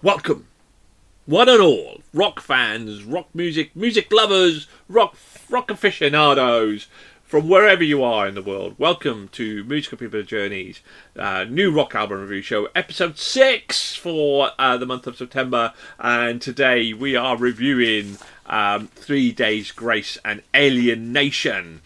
Welcome, one and all, rock fans, rock music, music lovers, rock aficionados, from wherever you are in the world. Welcome to Musical People Journeys, new rock album review show, episode 6 for the month of September. And today we are reviewing 3 Days Grace and Alienation.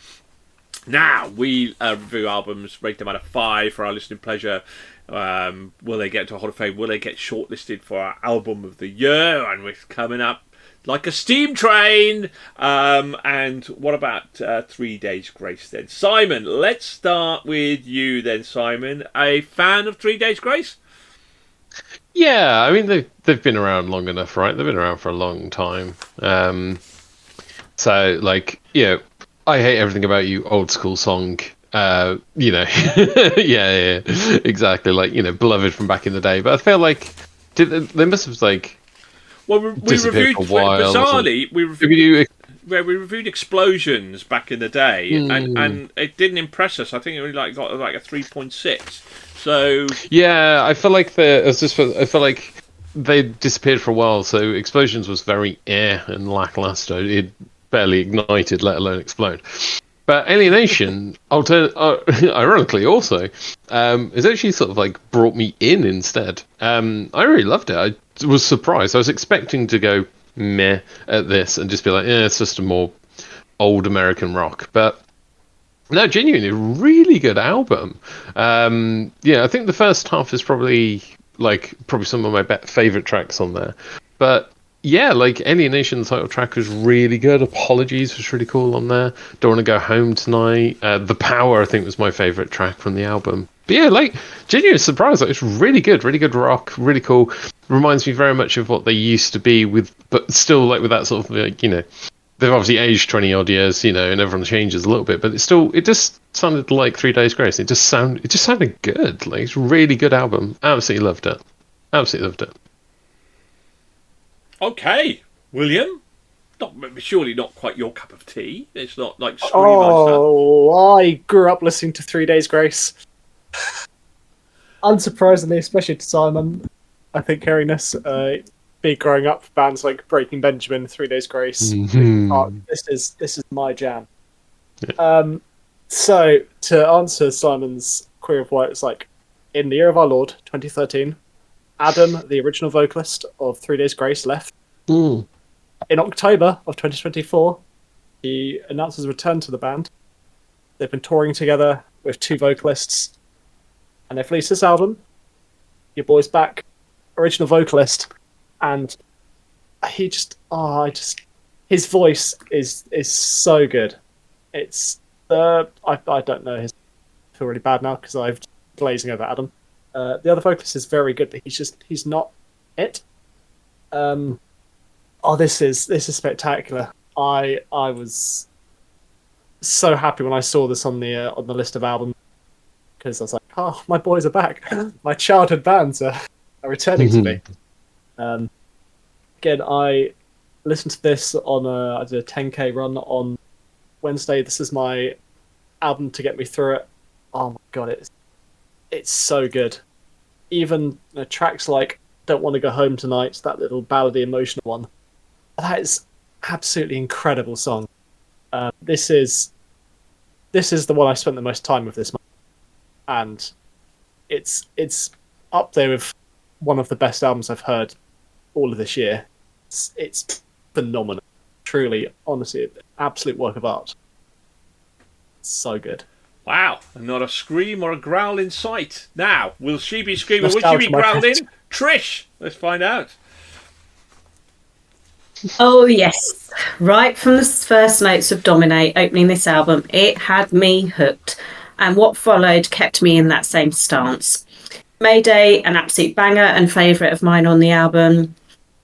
Now, we review albums, rate them out of 5 for our listening pleasure. Will they get into a Hall of Fame? Will they get shortlisted for our album of the year? And we're coming up like a steam train. And what about 3 Days Grace then? Simon, let's start with you then, Simon. A fan of 3 Days Grace? Yeah, I mean, they've been around long enough, right? They've been around for a long time. So, like, you know, I Hate Everything About You, old school song. You know, yeah, exactly. Like, you know, beloved from back in the day. But I feel like they must have like. Well, we reviewed bizarrely. We reviewed Explosions back in the day, and it didn't impress us. I think it only got like a 3.6. So yeah, I feel like I feel like they disappeared for a while. So Explosions was very and lackluster. It barely ignited, let alone explode. But Alienation, ironically also, is actually sort of like brought me in instead. I really loved it. I was surprised. I was expecting to go meh at this and just be like, yeah, it's just a more old American rock. But no, genuinely, really good album. Yeah, I think the first half is probably some of my favourite tracks on there. But yeah, like Alienation, the title track was really good. Apologies was really cool on there. Don't Want to Go Home Tonight. The Power, I think, was my favourite track from the album. But yeah, like, genuine surprise. Like, it's really good rock, really cool. Reminds me very much of what they used to be but still like with that sort of, like, you know, they've obviously aged 20 odd years, you know, and everyone changes a little bit, but it just sounded like 3 Days Grace. It just sounded good. Like, it's a really good album. Absolutely loved it. Okay, William. Surely not quite your cup of tea. It's not like screamo stuff. Oh, I grew up listening to 3 Days Grace. Unsurprisingly, especially to Simon, I think hearing this, big growing up, bands like Breaking Benjamin, 3 Days Grace. Mm-hmm. This is my jam. Yeah. So to answer Simon's query of what it's like, in the year of our Lord, 2013. Adam, the original vocalist of 3 Days Grace, left. In October of 2024, he announced his return to the band. They've been touring together with 2 vocalists, and they've released this album. Your boy's back, original vocalist, and his voice is so good. It's I don't know. I feel really bad now because I'm glazing over Adam. The other vocalist is very good, but he's not it. This is spectacular. I was so happy when I saw this on the list of albums, because I was like, oh, my boys are back. My childhood bands are returning to me. Again, I listened to this I did a 10k run on Wednesday. This is my album to get me through it. Oh my god, it's so good. Even tracks like Don't Want to Go Home Tonight, that little ballady emotional one, that is absolutely incredible song. This is the one I spent the most time with this month, and it's up there with one of the best albums I've heard all of this year. It's phenomenal. Truly, honestly, absolute work of art. It's so good. Wow, not a scream or a growl in sight. Now, will she be screaming? Will she be growling? Trish, let's find out. Oh, yes. Right from the first notes of Dominate opening this album, it had me hooked. And what followed kept me in that same stance. Mayday, an absolute banger and favourite of mine on the album.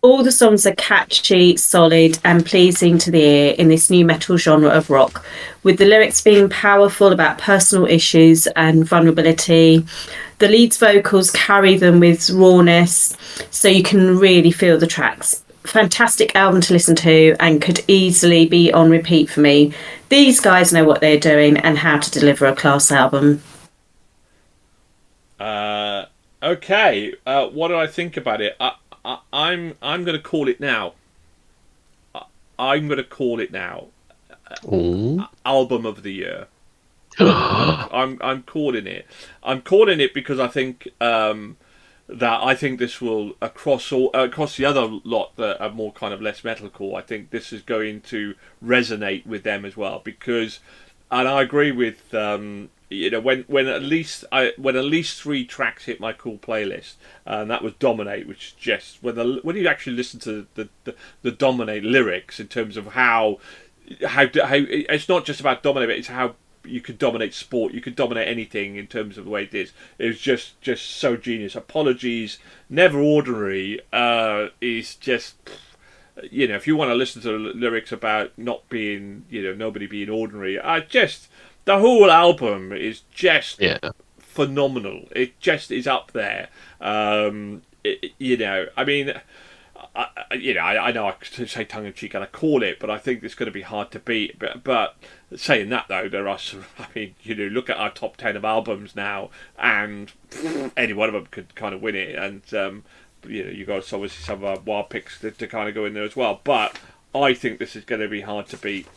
All the songs are catchy, solid and pleasing to the ear in this new metal genre of rock, with the lyrics being powerful about personal issues and vulnerability. The lead's vocals carry them with rawness, so you can really feel the tracks. Fantastic album to listen to and could easily be on repeat for me. These guys know what they're doing and how to deliver a class album. Okay, what do I think about it? I'm going to call it now. I'm going to call it now. Album of the year. I'm calling it. I'm calling it because I think that I think this will across the other lot that are more kind of less metalcore. I think this is going to resonate with them as well because, and I agree with when at least 3 tracks hit my cool playlist, and that was Dominate, which just when you actually listen to the Dominate lyrics in terms of how it's not just about dominate, but it's how you could dominate sport, you could dominate anything in terms of the way it is. It was just so genius. Apologies, Never Ordinary is just, if you want to listen to the lyrics about not being, nobody being ordinary, the whole album is just phenomenal. It just is up there. I mean, I know I say tongue in cheek and I call it, but I think it's going to be hard to beat. But saying that though, there are some. I mean, look at our top 10 of albums now, and any one of them could kind of win it. And you got obviously some of our wild picks to kind of go in there as well. But I think this is going to be hard to beat.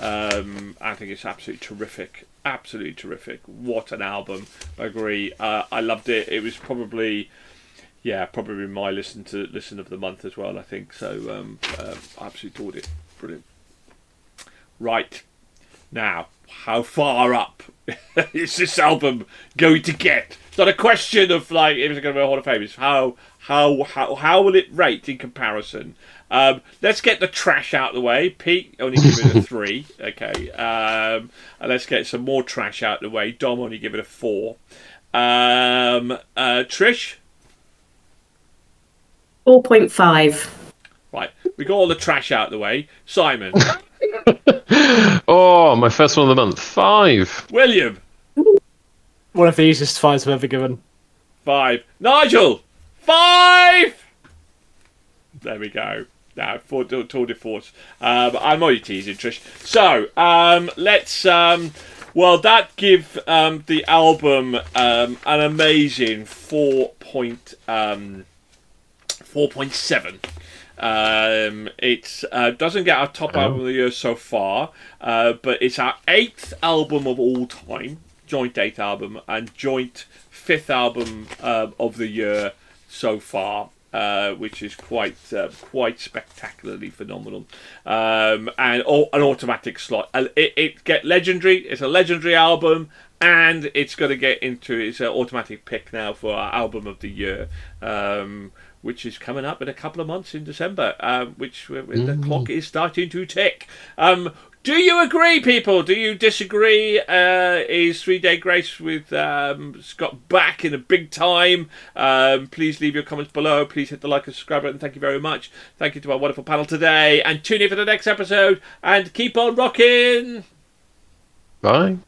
I think it's absolutely terrific. Absolutely terrific. What an album! I agree. I loved it. It was probably my listen of the month as well. I think so. I absolutely adored it. Brilliant. Right now, how far up is this album going to get? It's not a question of like if it's going to be a Hall of Fame. It's how will it rate in comparison? Let's get the trash out of the way. Pete only give it a 3. Okay. And let's get some more trash out of the way. Dom only give it a 4. Trish. 4.5. Right, we got all the trash out of the way. Simon. My first one of the month. 5. William. One of the easiest 5s I've ever given. 5. Nigel. 5. There we go. Now, tour de force. I'm only teasing, Trish. So, let's. That give the album an amazing 4.7. It doesn't get our top album of the year so far, but it's our 8th album of all time, joint 8th album, and joint 5th album of the year so far, which is quite spectacularly phenomenal. And an automatic slot. It get legendary. It's a legendary album. And it's going to get into its automatic pick now for our album of the year, which is coming up in a couple of months in December, the clock is starting to tick. Do you agree, people? Do you disagree? Is 3 Day Grace with Scott back in a big time? Please leave your comments below. Please hit the like and subscribe button. Thank you very much. Thank you to our wonderful panel today. And tune in for the next episode. And keep on rocking. Bye.